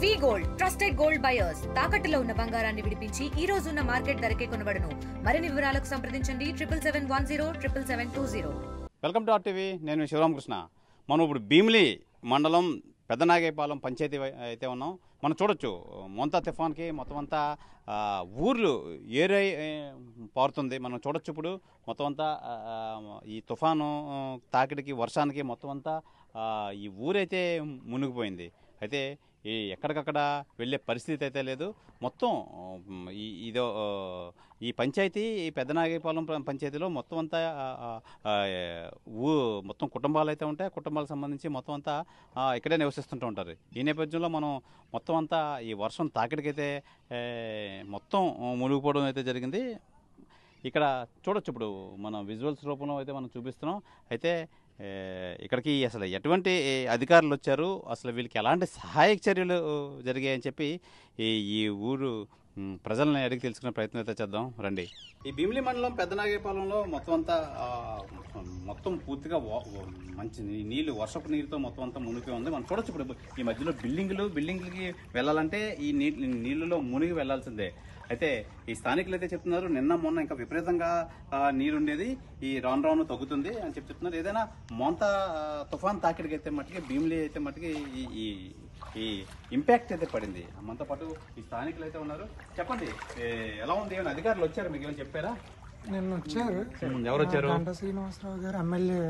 వి gold trusted gold buyers తాకట్టులో ఉన్న బంగారాన్ని విడిపించి ఈ రోజు ఉన్న మార్కెట్ ధరకే కొనబడును. మరిన్ని వివరాలకు సంప్రదించండి 77107720. Welcome to RTV. నేను శివరామకృష్ణ. మనం ఇప్పుడు భీమిలి మండలం పెద్దనాగేపాలెం పంచాయతీ అయితే ఉన్నాం. మనం చూడొచ్చు మోంతా తుఫాన్కి మొత్తం అంతా ఊర్లు ఏరై పారుతుంది. మనం చూడొచ్చు ఇప్పుడు మొత్తం అంతా ఈ తుఫాను తాకిడికి వర్షానికి మొత్తం అంతా ఈ ఊరైతే మునిగిపోయింది. అయితే ఎక్కడికక్కడ వెళ్ళే పరిస్థితి అయితే లేదు. మొత్తం ఇదో ఈ పంచాయతీ ఈ పెద్దనాగేపాలెం పంచాయతీలో మొత్తం అంతా మొత్తం కుటుంబాలు అయితే ఉంటాయి. కుటుంబాలకు సంబంధించి మొత్తం అంతా ఇక్కడే నివసిస్తుంటూ ఉంటారు. ఈ నేపథ్యంలో మనం మొత్తం అంతా ఈ వర్షం తాకిడికైతే మొత్తం మునిగిపోవడం అయితే జరిగింది. ఇక్కడ చూడొచ్చు ఇప్పుడు మనం విజువల్స్ రూపంలో అయితే మనం చూపిస్తున్నాం. అయితే ఇక్కడికి అసలు ఎటువంటి అధికారులు వచ్చారు, అసలు వీళ్ళకి ఎలాంటి సహాయక చర్యలు జరిగాయని చెప్పి ఈ ఊరు ప్రజల్ని అడిగి తెలుసుకునే ప్రయత్నం అయితే చేద్దాం రండి. ఈ భీమిలి మండలం పెద్దనాగేపాలెంలో మొత్తం అంతా మొత్తం పూర్తిగా మంచి నీళ్లు వర్షపు నీరుతో మొత్తం అంతా మునిగి ఉంది. మనం చూడొచ్చు ఇప్పుడు ఈ మధ్యలో బిల్డింగ్లకి వెళ్ళాలంటే ఈ నీళ్ళలో మునిగి వెళ్లాల్సిందే. అయితే ఈ స్థానికులు అయితే చెప్తున్నారు నిన్న మొన్న ఇంకా విపరీతంగా నీరుండేది, ఈ రాను తగ్గుతుంది అని చెప్తున్నారు. ఏదైనా మోంతా తుఫాన్ తాకిడికి అయితే మట్టుకి భీమిలి అయితే మట్టుకి ఈ ఇంపాక్ట్ అయితే పడింది. మనతో పాటు ఈ స్థానికులు అయితే ఉన్నారు. చెప్పండి ఎలా ఉంది? ఏమైనా అధికారులు వచ్చారు, మీకు ఏమైనా చెప్పారా? నిన్న వచ్చారు. ఎవరు వచ్చారు? గంటా శ్రీనివాసరావు గారు ఎమ్మెల్యే,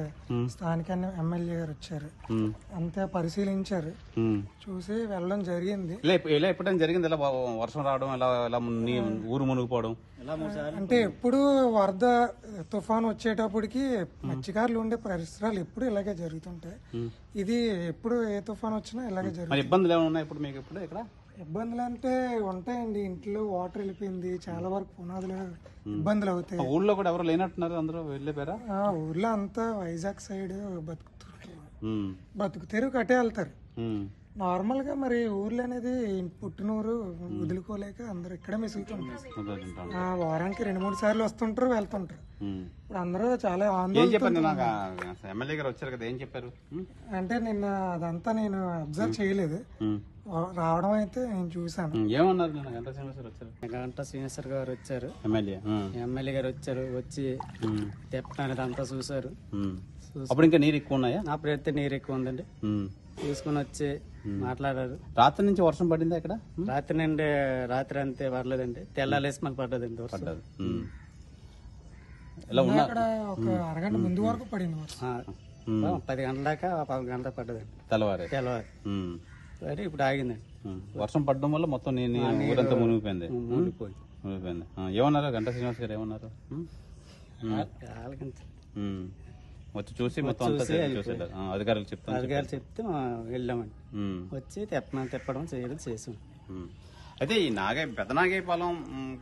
స్థానిక ఎమ్మెల్యే గారు వచ్చారు. అంతే పరిశీలించారు, చూసి వెళ్ళడం జరిగింది. ఇలా ఎప్పుడైనా జరిగింది ఇలా వర్షం రావడం, ఇలా ఊరు మునిగిపోవడం? అంటే ఎప్పుడు వరద తుఫాన్ వచ్చేటప్పటికి మత్స్యకారులు ఉండే పరిసరాలు ఎప్పుడు ఇలాగే జరుగుతుంటాయి. ఇది ఎప్పుడు ఏ తుఫాన్ వచ్చినా ఇలాగే జరుగుతుంది. ఇబ్బందులు ఏమైనా ఉన్నాయి ఇప్పుడు మీకు? ఇప్పుడు ఇక్కడ ఇబ్బందులు అంటే ఉంటాయండి. ఇంట్లో వాటర్ వెళ్ళిపోయింది, చాలా వరకు పునాదులు ఇబ్బందులు అవుతాయి. ఊళ్ళో కూడా ఎవరు లేనట్టున్నారు, అందరూ వెళ్ళిపోయారా? ఊర్లో అంతా వైజాగ్ సైడ్ బతుకుతేరు కట్టే వెళ్తారు. నార్మల్ గా మరి ఊర్లో అనేది పుట్టినూరు వదులుకోలేక అందరు ఇక్కడే మిసులుతుంటారు. వారానికి 2-3 సార్లు వస్తుంటారు, వెళ్తుంటారు. ఇప్పుడు అందరూ చాలా ఆందోళన. ఎమ్మెల్యే గారు వచ్చారు కదా, ఏం చెప్పారు? అంటే నిన్న అదంతా నేను అబ్జర్వ్ చేయలేదు, రావడం అయితే నేను చూసాను. ఏమన్నారు? గంటా శ్రీనివాసర్ గారు వచ్చారు, ఎమ్మెల్యే గారు వచ్చారు. వచ్చి తెప్పనేది అంతా చూసారు. అప్పుడు ఇంకా నీరు ఎక్కువ ఉన్నాయా? అప్పుడైతే నీరు ఎక్కువ ఉందండి. తీసుకుని వచ్చి మాట్లాడారు. రాత్రి నుంచి వర్షం పడిందా ఇక్కడ? రాత్రి అంతే పర్లేదండి, తెల్లాలేసి మళ్ళీ పడ్డదండి. పడ్డది. అక్కడ ఒక అరగంట ముందు వరకు పడింది వర్షం. 10 గంటల దాకా 10 గంటల పడ్డదండి. తెల్లవారు సరే ఇప్పుడు ఆగిందండి. వర్షం పడడం వల్ల మొత్తం ఊరంతా మునిగిపోయింది. ఏమన్నారు గంటా శ్రీనివాస్ గారు? ఏమన్నారు? వచ్చి చూసి మొత్తం అధికారులు చెప్తే వెళ్ళామండి. వచ్చి తెప్పడం చేయడం చేసాం. అయితే ఈ పెద్దనాగేపాలెం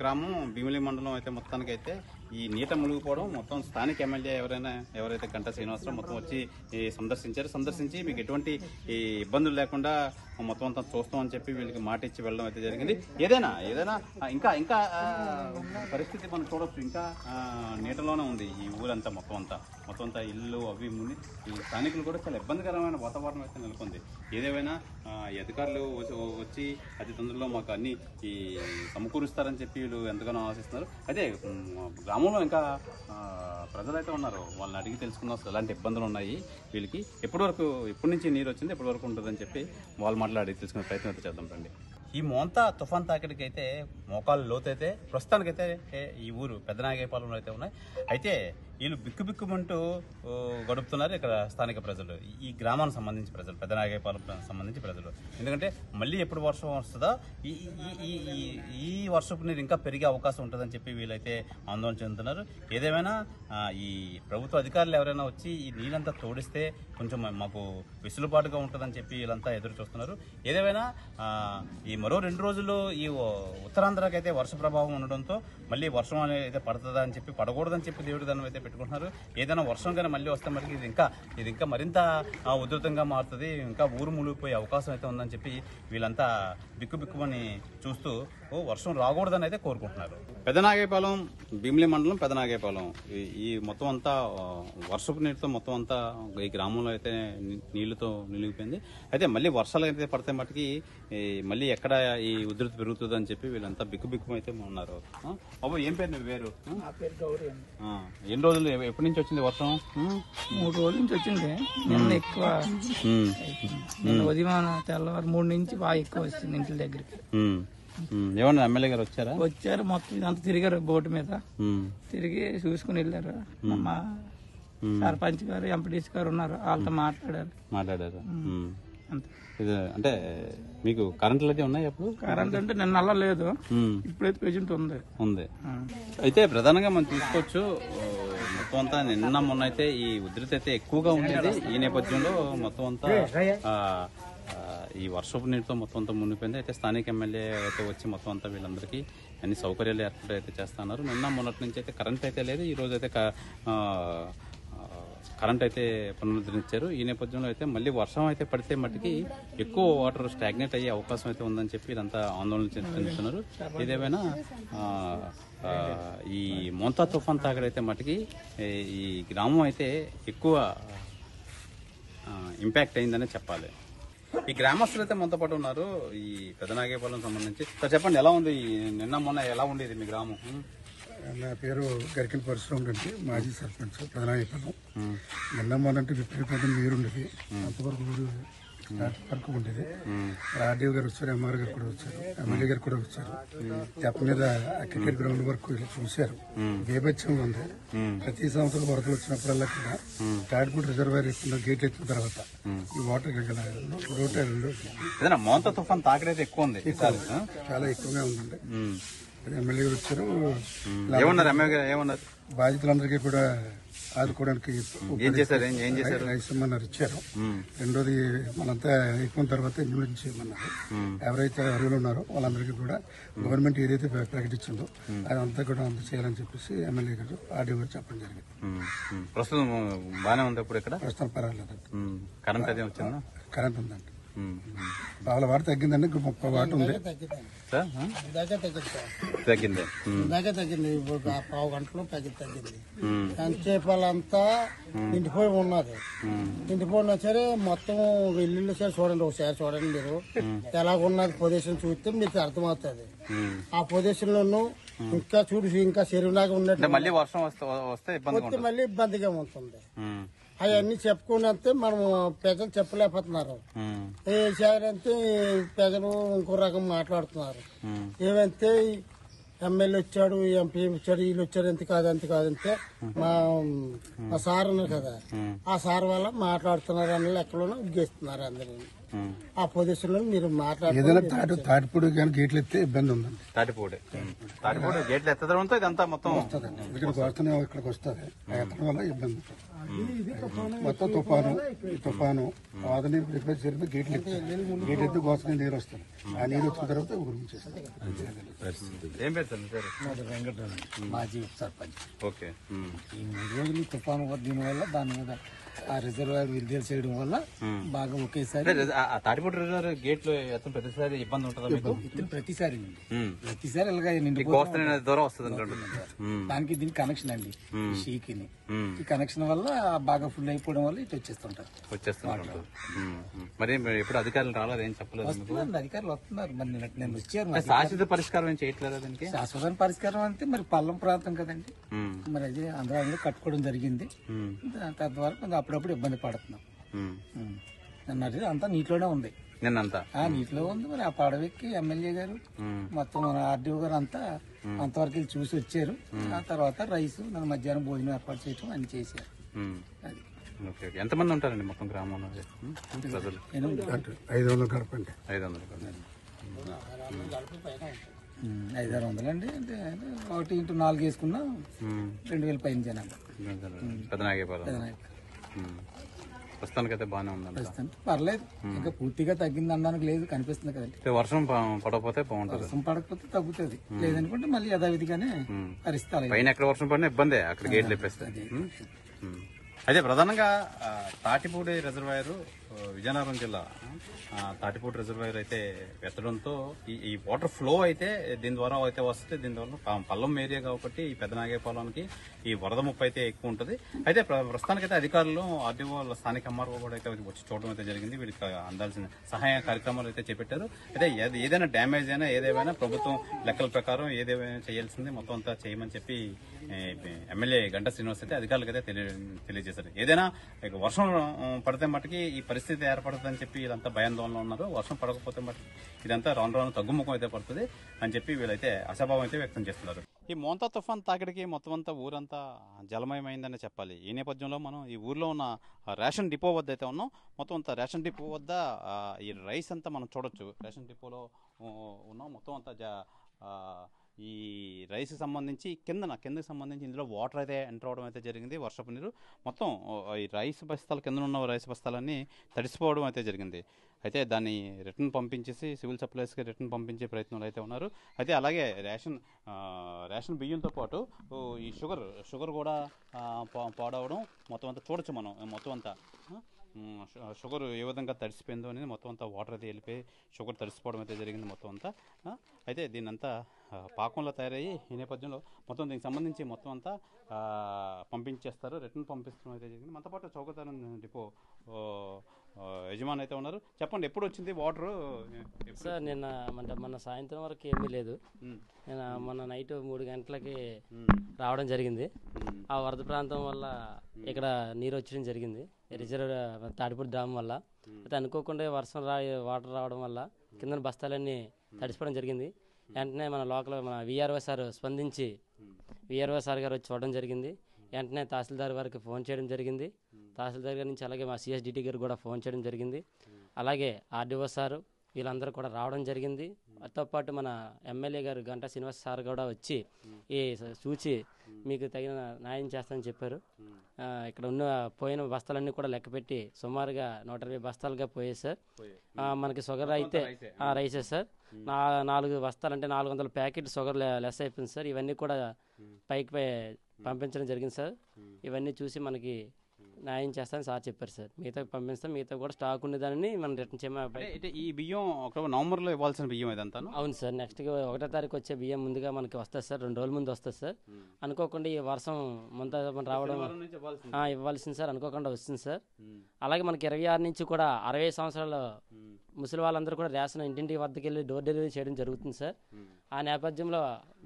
గ్రామం భీమిలి మండలం అయితే మొత్తానికి అయితే ఈ నీట మునిగిపోవడం మొత్తం స్థానిక ఎమ్మెల్యే ఎవరైతే గంటా శ్రీనివాసరావు మొత్తం వచ్చి సందర్శించి మీకు ఎటువంటి ఇబ్బందులు లేకుండా మొత్తం అంతా చూస్తామని చెప్పి వీళ్ళకి మాట ఇచ్చి వెళ్ళడం అయితే జరిగింది. ఏదైనా ఇంకా పరిస్థితి మనం చూడొచ్చు, ఇంకా నీటలోనే ఉంది ఈ ఊరంతా. మొత్తం అంతా ఇల్లు అవి ముని ఈ స్థానికులు కూడా చాలా ఇబ్బందికరమైన వాతావరణం అయితే నెలకొంది. ఏదేమైనా ఈ అధికారులు వచ్చి అతి తొందరలో మాకు అన్ని సమకూరుస్తారని చెప్పి వీళ్ళు ఎంతగానో ఆశిస్తున్నారు. అయితే గ్రామంలో ఇంకా ప్రజలైతే ఉన్నారు, వాళ్ళని అడిగి తెలుసుకున్న అసలు ఎలాంటి ఇబ్బందులు ఉన్నాయి వీళ్ళకి, ఎప్పటి నుంచి నీరు వచ్చింది, ఎప్పటి వరకు ఉంటుందని చెప్పి వాళ్ళు మాట్లాడి తెలుసుకునే ప్రయత్నం అయితే చేద్దాం రండి. ఈ మోంతా తుఫాన్ తాకిడికి అయితే మోకాలు లోతైతే ప్రస్తుతానికైతే ఈ ఊరు పెద్దనాగేపాలెంలో అయితే ఉన్నాయి. అయితే వీళ్ళు బిక్కుమంటూ గడుపుతున్నారు ఇక్కడ స్థానిక ప్రజలు, ఈ గ్రామానికి సంబంధించి ప్రజలు, పెద్దనాగేపాలెం సంబంధించి ప్రజలు. ఎందుకంటే మళ్ళీ ఎప్పుడు వర్షం వస్తుందో ఈ వర్షపు నీరు ఇంకా పెరిగే అవకాశం ఉంటుందని చెప్పి వీళ్ళైతే ఆందోళన చెందుతున్నారు. ఏదేమైనా ఈ ప్రభుత్వ అధికారులు ఎవరైనా వచ్చి ఈ నీళ్ళంతా తోడిస్తే కొంచెం మాకు వెసులుబాటుగా ఉంటుందని చెప్పి వీళ్ళంతా ఎదురు చూస్తున్నారు. ఏదేమైనా ఈ మరో 2 రోజుల్లో ఈ ఉత్తరాంధ్రకి అయితే వర్ష ప్రభావం ఉండడంతో మళ్ళీ వర్షం అనేది అయితే పడుతుందా అని చెప్పి, పడకూడదని చెప్పి దేవుడి దానం అయితే పెట్టుకుంటున్నారు. ఏదైనా వర్షం కానీ మళ్ళీ వస్తే మనకి ఇది ఇంకా మరింత ఉధృతంగా మారుతుంది, ఇంకా ఊరు మునిగిపోయే అవకాశం అయితే ఉందని చెప్పి వీళ్ళంతా బిక్కుమని చూస్తూ వర్షం రాకూడదని అయితే కోరుకుంటున్నారు. పెదనాగేపాలెం, భీమిలి మండలం పెదనాగేపాలెం ఈ మొత్తం అంతా వర్షపు నీటితో మొత్తం అంతా ఈ గ్రామంలో అయితే నీళ్లతో నిలిగిపోయింది. అయితే మళ్ళీ వర్షాలు అయితే పడితే మటుకి మళ్ళీ ఎక్కడ ఈ ఉధృతి పెరుగుతుంది అని చెప్పి వీళ్ళంతా బిక్కు అయితే ఉన్నారు. బాబు ఏం పేరు నువ్వు వేరు? ఎన్ని రోజులు ఎప్పటి నుంచి వచ్చింది వర్షం? 3 రోజుల నుంచి వచ్చింది. నిన్న ఎక్కువ, నిన్న ఉదయం తెల్లవారు 3 నుంచి బాగా ఎక్కువ వచ్చింది ఇంటి దగ్గరికి. ఏమన్నా ఎమ్మెల్యే గారు వచ్చారు, మొత్తం ఇదంతా తిరిగారు బోటు మీద, తిరిగి చూసుకుని వెళ్ళారు. మా సర్పంచ్ గారు, ఎంపీడీసీ గారు ఉన్నారు, వాళ్ళతో మాట్లాడారు. అంటే మీకు కరెంట్లు అయితే ఉన్నాయి? అప్పుడు కరెంట్ అంటే నిన్న నల్ల లేదు, ఇప్పుడైతే ప్రెజెంట్ ఉంది. అయితే ప్రధానంగా మనం తీసుకోవచ్చు, మొత్తం అంతా నిన్న మొన్న అయితే ఈ ఉధృతి అయితే ఎక్కువగా ఉండేది. ఈ నేపథ్యంలో మొత్తం అంతా ఈ వర్షపు నీటితో మొత్తం అంతా మునిగిపోయింది. అయితే స్థానిక ఎమ్మెల్యే అయితే వచ్చి మొత్తం అంతా వీళ్ళందరికీ అన్ని సౌకర్యాలు ఏర్పాటు అయితే చేస్తున్నారు. నిన్న మొన్నటి నుంచి అయితే కరెంట్ అయితే లేదు. ఈ రోజు అయితే కరెంట్ అయితే పునరుద్ధరించారు. ఈ నేపథ్యంలో అయితే మళ్ళీ వర్షం అయితే పడితే మట్టికి ఎక్కువ వాటర్ స్టాగ్నేట్ అయ్యే అవకాశం అయితే ఉందని చెప్పి ఇదంతా ఆందోళన చెందుతున్నారు. ఇదేమైనా ఈ మోంతా తుఫాన్ తాగడైతే మట్టికి ఈ గ్రామం అయితే ఎక్కువ ఇంపాక్ట్ అయిందనే చెప్పాలి. ఈ గ్రామస్తులు అయితే మనతో పాటు ఉన్నారు. ఈ పెదనాగేపాలెం సంబంధించి చెప్పండి, ఎలా ఉంది నిన్న మొన్న, ఎలా ఉండేది మీ గ్రామం? నా పేరు గరికిన పరశురామ్ రెడ్డి, మాజీ సర్పంచ్ పెదనాగేపాలెం. నిన్న మొన్నంటే విపరీతమైన నీరుండేది, అంతవరకు వరకు ఉండేది. ఆర్డీఓ గారు వచ్చారు, ఎంఆర్ గారు కూడా వచ్చారు, ఎమ్మెల్యే గారు కూడా వచ్చారు. తెప్ప మీద క్రికెట్ గ్రౌండ్ వరకు చూశారు. బేభత్సంగా ఉంది. ప్రతి సంవత్సరం వరదలు వచ్చినప్పుడల్లా కూడా తాడిపూడి రిజర్వాయర్ ఎత్తున్న గేట్ ఎత్తిన తర్వాత ఈ వాటర్ మోంతా తుఫాన్ తాకిడైతే ఎక్కువ ఉంది, చాలా ఎక్కువగా ఉందండి. ఎమ్మెల్యే గారు వచ్చారు, ఏమన్నారు? బాధితులందరికీ కూడా ఆదుకోవడానికి రైస్ ఇమ్మన్నారు, ఇచ్చారు. రెండోది మనంతా అయిపోయిన తర్వాత ఇన్వెస్ట్ చేయమన్నారు. ఎవరైతే అర్హులు ఉన్నారో వాళ్ళందరికీ కూడా గవర్నమెంట్ ఏదైతే ప్రకటించిందో అదంతా కూడా అంత చేయాలని చెప్పేసి ఎమ్మెల్యే గారు, ఆర్డీఓ గారు చెప్పడం జరిగింది. ప్రస్తుతం బాగానే ఉంది. ఇప్పుడు ఇక్కడ ప్రస్తుతం పర్వాలేదు, కరెంట్ అదే వచ్చిందా? కరెంట్ ఉందండి. పావుల వాట తగ్గిందండి, ఇంకా 30 వాట ఉంది. తగ్గింది, ఇప్పుడు పావు గంటలో తగ్గింది. కంచేపాలంతా నిండిపోయి ఉన్నది. నిండిపోయినా సరే మొత్తం వెల్లుల్లి సరే చూడండి, ఒకసారి చూడండి మీరు ఎలాగున్నది పొజిషన్ చూస్తే మీకు అర్థమవుతుంది. ఆ పొజిషన్ లోను ఇంకా ఇంకా చెరువులాగా ఉన్నట్టు మళ్ళీ వర్షం వస్తే మళ్ళీ ఇబ్బందిగా ఉంటుంది. అవన్నీ చెప్పుకున్నంతే మనం ప్రజలు చెప్పలేకపోతున్నారు. ఏ చేయాలంటే ప్రజలు ఇంకో రకం మాట్లాడుతున్నారు. ఏమంటే ఎమ్మెల్యే వచ్చాడు, ఎంపీ వచ్చాడు, వీళ్ళు వచ్చారు, ఎంత కాదంతే మా సార్ ఉన్నారు కదా, ఆ సార్ వల్ల మాట్లాడుతున్నారు అన్న లెక్కలోనే ఉగ్గేస్తున్నారు అందరూ. ఆ పొజిషన్ లో మీరు మాట్లాడుతున్నారు. తాటిపూడి కానీ గేట్లు ఎత్తే ఇబ్బంది ఉందండి. తాటిపూడి గేట్లు ఎత్తడంతో ఇదంతా మొత్తం ఇక్కడికి వస్తూనే ఇక్కడికి వస్తుంది. ఎత్తడం వల్ల ఇబ్బంది ఉంటుంది. మొత్తం తుఫాను వాదనీరు ప్రిపేర్ చేస్తే గేట్లు ఎత్తి గోసనే నీరు వస్తుంది. ఆ నీరు వచ్చిన తర్వాత గురించి ఏం పెడతారు? మాజీ సర్పంచ్. ఓకే. ఈ 3 రోజులు తుఫాను దీనివల్ల దాని మీద ఆ రిజర్వాయర్ విడుదల చేయడం వల్ల బాగా ఒకేసారి తాటిపూడి రిజర్వాయర్ గేట్లు ఎత్తడం ప్రతిసారి ఇబ్బంది ఉంటుందా మీకు? ప్రతిసారి ఇలాగా దూరం వస్తుంది. దానికి దీనికి కనెక్షన్ అండి, షీకిని. ఈ కనెక్షన్ వల్ల బాగా ఫుల్ అయిపోవడం వల్ల ఇటు వచ్చేస్తుంటారు. మరి ఎప్పుడు అధికారులు రాలేదు, ఏం చెప్పలేదు? అధికారులు వస్తున్నారు, మరి నేను వచ్చారు. శాశ్వత పరిష్కారం ఏం చేయట్లేదు దానికి? శాశ్వత పరిష్కారం అంటే మరి పల్లం ప్రాంతం కదండి, మరి అది అందరూ కట్టుకోవడం జరిగింది. తద్వారా అప్పుడప్పుడు ఇబ్బంది పడుతున్నాం. నిన్న అంతా నీటిలోనే ఉంది, నిన్నంతా నీటిలో ఉంది. మరి ఆ పడవెక్కి ఎమ్మెల్యే గారు మొత్తం మన ఆర్డీఓ గారు అంతవరకు వెళ్ళి చూసి వచ్చారు. ఆ తర్వాత రైస్ మధ్యాహ్నం భోజనం ఏర్పాటు చేయడం అన్ని చేశారు. అది ఎంతమంది ఉంటారండి మొత్తం గ్రామంలో ప్రజలు? 500 గడపండి. 500-600 అండి. అంటే 1x4 వేసుకున్నా 2000 పైన జనాలు. పెదనాగేపాలెం ప్రస్తుతానికైతే బాగానే ఉంది, పర్లేదు. ఇంకా పూర్తిగా తగ్గింది అనడానికి లేదు, కనిపిస్తుంది కదండి. వర్షం పడకపోతే బాగుంటుంది, వర్షం పడకపోతే తగ్గుతుంది, లేదనుకుంటే మళ్ళీ యథావిధిగానే పరిస్థితి. పైన ఎక్కడ వర్షం పడినా ఇబ్బందే, అక్కడ గేట్లు లేపేస్తాయి. అయితే ప్రధానంగా తాటిపూడి రిజర్వాయర్ విజయనగరం జిల్లా తాటిపూడి రిజర్వాయర్ అయితే ఎత్తడంతో ఈ వాటర్ ఫ్లో అయితే దీని ద్వారా అయితే వస్తే దీని ద్వారా పల్లం ఏరియా కాబట్టి ఈ పెద్దనాగేపాలెంకి ఈ వరద ముప్పు అయితే ఎక్కువ ఉంటుంది. అయితే ప్రస్తుతానికైతే అధికారులు ఆర్డీఓ స్థానిక ఎంఆర్ఓ కూడా అయితే వచ్చి చూడడం అయితే జరిగింది. వీళ్ళకి అందాల్సిన సహాయ కార్యక్రమాలు అయితే చేపట్టారు. అయితే ఏదైనా డ్యామేజ్ అయినా ఏదేమైనా ప్రభుత్వం లెక్కల ప్రకారం ఏదేమైనా చేయాల్సింది మొత్తం అంతా చేయమని చెప్పి ఎమ్మెల్యే గంటా శ్రీనివాస్ అయితే అధికారులకు అయితే తెలియజేశారు. ఏదైనా వర్షం పడితే మటుకి ఈ పరిస్థితి ఏర్పడుతుందని చెప్పి ఇదంతా భయాందోళనలో ఉన్నారు. వర్షం పడకపోతే మటుకు ఇదంతా రాను రాను తగ్గుముఖం అయితే పడుతుంది అని చెప్పి వీళ్ళైతే అసభావం అయితే వ్యక్తం చేస్తున్నారు. ఈ మోంతా తుఫాన్ తాకిడికి మొత్తం అంతా ఊరంతా జలమయమైందని చెప్పాలి. ఈ నేపథ్యంలో మనం ఈ ఊర్లో ఉన్న రేషన్ డిపో వద్ద అయితే ఉన్నాం. మొత్తం అంతా రేషన్ డిపో వద్ద ఈ రైస్ అంతా మనం చూడొచ్చు. రేషన్ డిపోలో ఉన్నాం. మొత్తం అంతా ఈ రైస్ సంబంధించి కిందకి సంబంధించి ఇందులో వాటర్ అయితే ఎంటర్ అవడం అయితే జరిగింది. వర్షపు నీరు మొత్తం ఈ రైస్ బస్తాలు కింద ఉన్న రైస్ బస్తాలన్నీ తడిసిపోవడం అయితే జరిగింది. అయితే దాన్ని రిటర్న్ పంపించేసి సివిల్ సప్లైస్కి రిటర్న్ పంపించే ప్రయత్నాలు అయితే ఉన్నారు. అయితే అలాగే రేషన్ బియ్యంతో పాటు ఈ షుగర్ కూడా పాడవడం మొత్తం అంతా చూడొచ్చు మనం. మొత్తం అంతా షుగర్ ఏ విధంగా తడిసిపోయిందో అనేది మొత్తం అంతా వాటర్ అయితే వెళ్ళిపోయి షుగర్ తడిసిపోవడం అయితే జరిగింది మొత్తం అంతా. అయితే దీన్నంతా పాకంలో తయారయ్యి ఈ నేపథ్యంలో మొత్తం దీనికి సంబంధించి మొత్తం అంతా పంపించేస్తారు. రిటర్న్ పంపించడం అయితే జరిగింది. మనతో పాటు చౌకతరం డిపో యజమాని అయితే ఉన్నారు. చెప్పండి, ఎప్పుడు వచ్చింది వాటర్? సార్ మొన్న సాయంత్రం వరకు ఏమీ లేదు. నేను మొన్న నైట్ 3 గంటలకి రావడం జరిగింది. ఆ వరద ప్రాంతం వల్ల ఇక్కడ నీరు వచ్చడం జరిగింది, రిజర్వ్ తాటిపూడి డ్యామ్ వల్ల. అయితే అనుకోకుండా వాటర్ రావడం వల్ల కింద బస్తాలన్నీ తడిసిపోవడం జరిగింది. వెంటనే మన విఆర్ఓ సార్ స్పందించి విఆర్ఓ సార్ గారు వచ్చి చూడడం జరిగింది. వెంటనే తహసీల్దార్ వారికి ఫోన్ చేయడం జరిగింది. తహసీల్దార్ గారి నుంచి అలాగే మా సిఎస్డిటీ గారు కూడా ఫోన్ చేయడం జరిగింది. అలాగే ఆర్డీఓ సారు వీళ్ళందరూ కూడా రావడం జరిగింది. వాటితో పాటు మన ఎమ్మెల్యే గారు గంటా శ్రీనివాస్ సార్ కూడా వచ్చి ఈ చూచి మీకు తగిన న్యాయం చేస్తామని చెప్పారు. ఇక్కడ ఉన్న పోయిన బస్తాలన్నీ కూడా లెక్కపెట్టి సుమారుగా 120 బస్తాలుగా పోయాయి సార్. మనకి షుగర్ అయితే రైసే సార్ 4 బస్తాలు అంటే 400 ప్యాకెట్ షుగర్ లెస్ అయిపోయింది సార్. ఇవన్నీ కూడా పైకి పంపించడం జరిగింది సార్. ఇవన్నీ చూసి మనకి న్యాయం చేస్తానని సార్ చెప్పారు సార్. మిగతా పంపిస్తాం, మిగతా కూడా స్టాక్ ఉండేదాన్ని మనం రిటర్న్ చేయమని. ఈ బియ్యం నవంబర్లో ఇవ్వాల్సిన బియ్యం ఇదంతా? అవును సార్. నెక్స్ట్ 1వ తారీఖు వచ్చే బియ్యం ముందుగా మనకి వస్తుంది సార్. 2 రోజుల ముందు వస్తుంది సార్. అనుకోకుండా ఈ వర్షం రావడం ఇవ్వాల్సింది సార్. అనుకోకుండా వస్తుంది సార్. అలాగే మనకి 26 నుంచి కూడా 60 సంవత్సరాల ముసలి వాళ్ళందరూ కూడా రేషన్ ఇంటింటి వద్దకు వెళ్ళి డోర్ డెలివరీ చేయడం జరుగుతుంది సార్. ఆ నేపథ్యంలో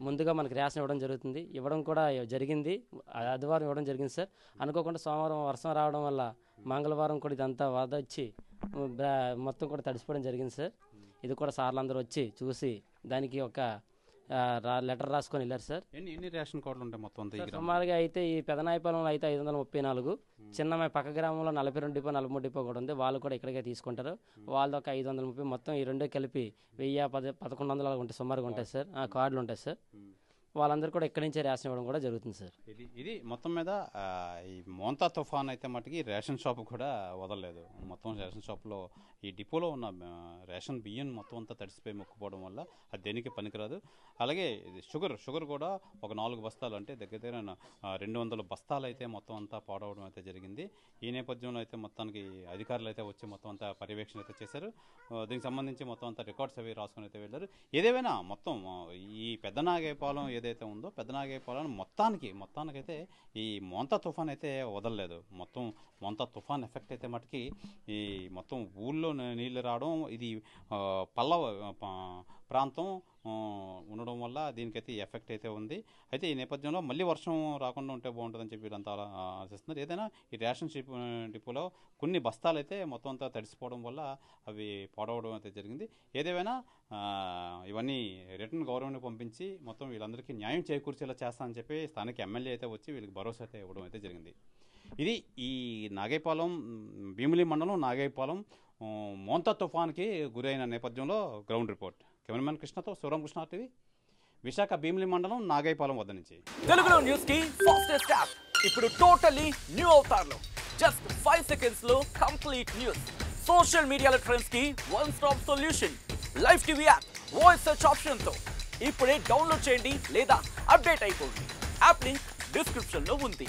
ముందుగా మనకి రేషన్ ఇవ్వడం జరుగుతుంది. ఇవ్వడం కూడా జరిగింది. ఆదివారం ఇవ్వడం జరిగింది సార్. అనుకోకుండా సోమవారం వర్షం రావడం వల్ల మంగళవారం కూడా ఇదంతా వరద వచ్చి మొత్తం కూడా తడిసిపోవడం జరిగింది సార్. ఇది కూడా సార్లు అందరూ వచ్చి చూసి దానికి ఒక లెటర్ రాసుకొని వెళ్ళారు సార్. ఎన్ని రేషన్ కార్డులు ఉంటాయి మొత్తం? సుమారుగా అయితే ఈ పెదనాయపాలెంలో అయితే 534, చిన్న పక్క గ్రామంలో 42 డిపో 43 డిపో కూడా ఉంది. వాళ్ళు కూడా ఇక్కడికే తీసుకుంటారు. వాళ్ళది ఒక 530. మొత్తం ఈ రెండు కలిపి 1100 ఉంటాయి సుమారుగా ఉంటాయి సార్. కార్డులు ఉంటాయి సార్. వాళ్ళందరూ కూడా ఇక్కడి నుంచే రేషన్ ఇవ్వడం కూడా జరుగుతుంది సార్. ఇది మొత్తం మీద ఈ మోంతా తుఫాన్ అయితే మటుకి రేషన్ షాప్ కూడా వదలలేదు. మొత్తం రేషన్ షాప్లో ఈ డిపోలో ఉన్న రేషన్ బియ్యం మొత్తం అంతా తడిసిపోయి మొక్కుపోవడం వల్ల అది దేనికి పనికిరాదు. అలాగే షుగర్ కూడా ఒక 4 బస్తాలు అంటే దగ్గర 200 బస్తాలు అయితే మొత్తం అంతా పాడవడం అయితే జరిగింది. ఈ నేపథ్యంలో అయితే మొత్తానికి అధికారులు అయితే వచ్చి మొత్తం అంతా పర్యవేక్షణ అయితే చేశారు. దీనికి సంబంధించి మొత్తం అంతా రికార్డ్స్ అవి రాసుకొని అయితే వెళ్ళారు. ఏదేమైనా మొత్తం ఈ పెద్దనాగేపాలెం ఏదైతే ఉందో పెద్దనాగేపాలెం మొత్తానికైతే ఈ మోంతా తుఫాన్ అయితే వదలలేదు. మొత్తం మోంతా తుఫాన్ ఎఫెక్ట్ అయితే మటుకి ఈ మొత్తం ఊళ్ళో నీళ్ళు రావడం, ఇది పల్లవ ప్రాంతం ఉండడం వల్ల దీనికైతే ఎఫెక్ట్ అయితే ఉంది. అయితే ఈ నేపథ్యంలో మళ్ళీ వర్షం రాకుండా ఉంటే బాగుంటుందని చెప్పి వీళ్ళంతా ఆశిస్తున్నారు. ఏదైనా ఈ రేషన్ డిపోలో కొన్ని బస్తాలు అయితే మొత్తం అంతా తడిసిపోవడం వల్ల అవి పాడవడం అయితే జరిగింది. ఏదేమైనా ఇవన్నీ రిటర్న్ గవర్నమెంట్కి పంపించి మొత్తం వీళ్ళందరికీ న్యాయం చేకూర్చేలా చేస్తానని చెప్పి స్థానిక ఎమ్మెల్యే అయితే వచ్చి వీళ్ళకి భరోసా అయితే ఇవ్వడం అయితే జరిగింది. ఇది ఈ నాగేపాలెం భీమిలి మండలం నాగేపాలెం మోంతా తుఫాన్కి గురైన నేపథ్యంలో గ్రౌండ్ రిపోర్ట్. కెమెరామెన్ కృష్ణతో శివరామకృష్ణ టీవీ, విశాఖ భీమిలి మండలం నాగేపాలెం వద్ద నుంచి. తెలుగులో న్యూస్ కి ఫాస్టెస్ట్ యాప్ ఇప్పుడు టోటల్లీ న్యూ అవతార్లో జస్ట్ 5 సెకండ్స్ లో కంప్లీట్ న్యూస్. సోషల్ మీడియాలో ట్రెండ్స్ కి one stop solution. Live TV app voice search option తో ఇప్పుడే డౌన్లోడ్ చేయండి లేదా అప్డేట్ అయిపోండి. యాప్ లింక్ డిస్క్రిప్షన్ లో ఉంది.